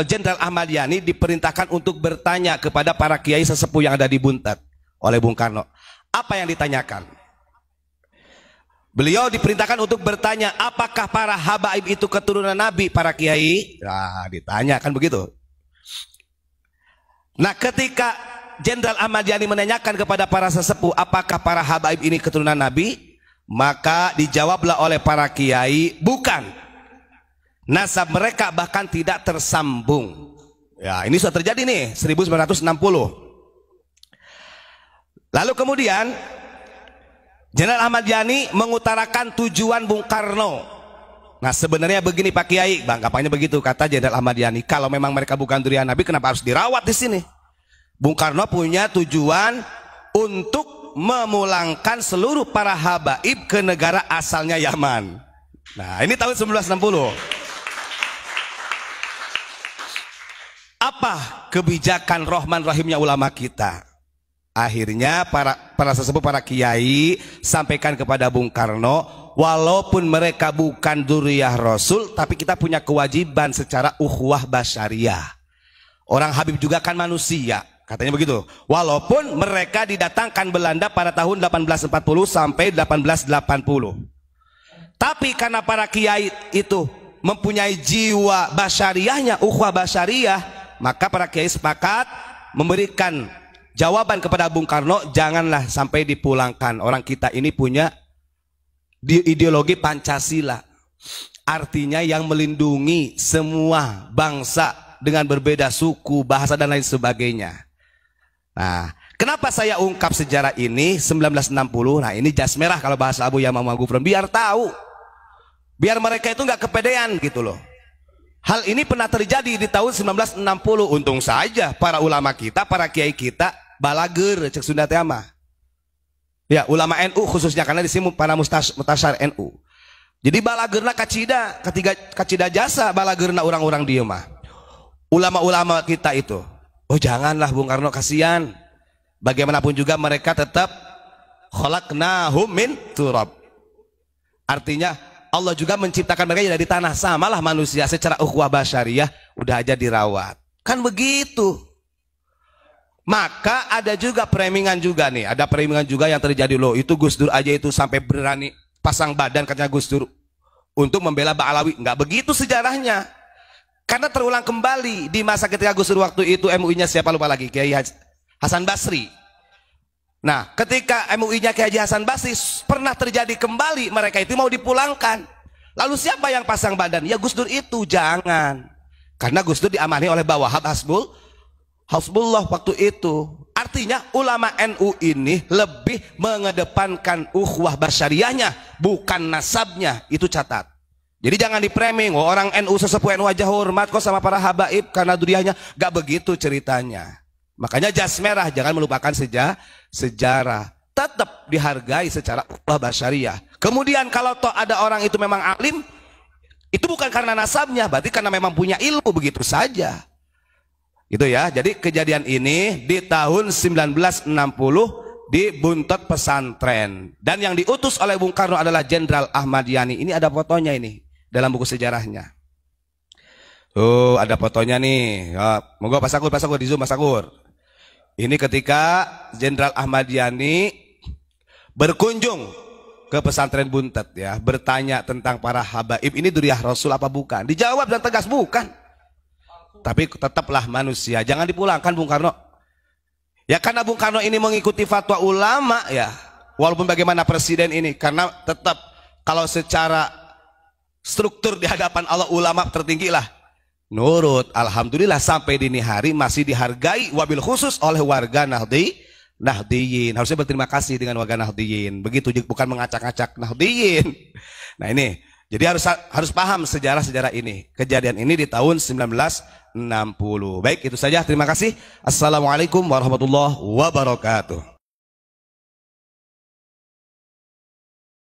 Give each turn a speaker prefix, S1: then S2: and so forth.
S1: Jenderal Ahmad Yani diperintahkan untuk bertanya kepada para kiai sesepuh yang ada di Buntet oleh Bung Karno. Apa yang ditanyakan? Beliau diperintahkan untuk bertanya, apakah para habaib itu keturunan Nabi, para kiai? Nah, ditanya kan begitu. Nah, ketika Jenderal Ahmad Yani menanyakan kepada para sesepuh, apakah para habaib ini keturunan Nabi? Maka dijawablah oleh para kiai, bukan. Nasab mereka bahkan tidak tersambung. Ya, ini sudah terjadi nih 1960. Lalu kemudian Jenderal Ahmad Yani mengutarakan tujuan Bung Karno. Nah, sebenarnya begini Pak Kiai, anggapannya begitu kata Jenderal Ahmad Yani. Kalau memang mereka bukan zuriat Nabi, kenapa harus dirawat di sini? Bung Karno punya tujuan untuk memulangkan seluruh para habaib ke negara asalnya Yaman. Nah, ini tahun 1960. Apa kebijakan Rahman Rahimnya ulama kita? Akhirnya para sesepuh, para kiai sampaikan kepada Bung Karno, walaupun mereka bukan dzurriyyah Rasul, tapi kita punya kewajiban secara ukhuwah basyariah. Orang Habib juga kan manusia, katanya begitu. Walaupun mereka didatangkan Belanda pada tahun 1840 sampai 1880. Tapi karena para kiai itu mempunyai jiwa basyariahnya, ukhuwah basyariah, maka para kiai sepakat memberikan jawaban kepada Bung Karno, janganlah sampai dipulangkan. Orang kita ini punya ideologi Pancasila, artinya yang melindungi semua bangsa dengan berbeda suku, bahasa dan lain sebagainya. Nah, kenapa saya ungkap sejarah ini 1960? Nah, ini jas merah kalau bahasa Abu Yamam Gufron, biar tahu, biar mereka itu nggak kepedean gitu loh. Hal ini pernah terjadi di tahun 1960. Untung saja para ulama kita, para kiai kita balager cek Sunda teh mah. Ya, ulama NU khususnya, karena di sini para mutasyar NU. Jadi balagerna kacida jasa balagerna orang-orang dieu mah. Ulama-ulama kita itu, oh janganlah Bung Karno, kasihan. Bagaimanapun juga mereka tetap khalaqnahum min turab. Artinya Allah juga menciptakan mereka dari tanah, samalah manusia secara ukhuwah basyariah, udah aja dirawat. Kan begitu. Maka ada juga premingan juga nih, ada premingan juga yang terjadi loh. Itu Gus Dur aja itu sampai berani pasang badan katanya Gus Dur untuk membela Ba'alawi. Nggak begitu sejarahnya. Karena terulang kembali di masa ketika Gus Dur waktu itu MUI-nya siapa lupa lagi, Kiai Hasan Basri. Nah, ketika MUI-nya Kiai Haji Hasan Basri pernah terjadi kembali, mereka itu mau dipulangkan. Lalu siapa yang pasang badan? Ya Gus Dur itu, jangan. Karena Gus Dur diamani oleh Mbah Wahab Hasbullah waktu itu. Artinya ulama NU ini lebih mengedepankan ukhuwah basyariahnya, bukan nasabnya. Itu catat. Jadi jangan dipraming, oh, orang NU sesepuh NU aja hormat kok sama para habaib karena dzurriyyahnya. Gak begitu ceritanya. Makanya jas merah, jangan melupakan sejarah. Tetap dihargai secara ukhuwah basyariah. Kemudian kalau toh ada orang itu memang alim, itu bukan karena nasabnya, berarti karena memang punya ilmu, begitu saja. Gitu ya. Jadi kejadian ini di tahun 1960 di Buntet pesantren. Dan yang diutus oleh Bung Karno adalah Jenderal Ahmad Yani. Ini ada fotonya ini dalam buku sejarahnya. Tuh ada fotonya nih. Ya, monggo Pak Sakur di zoom Pak Sakur. Ini ketika Jenderal Ahmad Yani berkunjung ke pesantren Buntet ya, bertanya tentang para habaib ini dzurriyyah Rasul apa bukan? Dijawab dan tegas bukan. Tapi tetaplah manusia, jangan dipulangkan Bung Karno. Ya karena Bung Karno ini mengikuti fatwa ulama ya, walaupun bagaimana presiden ini, karena tetap kalau secara struktur di hadapan Allah ulama tertinggi lah. Nurut, alhamdulillah sampai dini hari masih dihargai wabil khusus oleh warga Nahdliyin. Harusnya berterima kasih dengan warga Nahdliyin. Begitu, bukan mengacak-acak Nahdliyin. Nah ini, jadi harus paham sejarah-sejarah ini. Kejadian ini di tahun 1960. Baik, itu saja. Terima kasih. Assalamualaikum warahmatullahi wabarakatuh.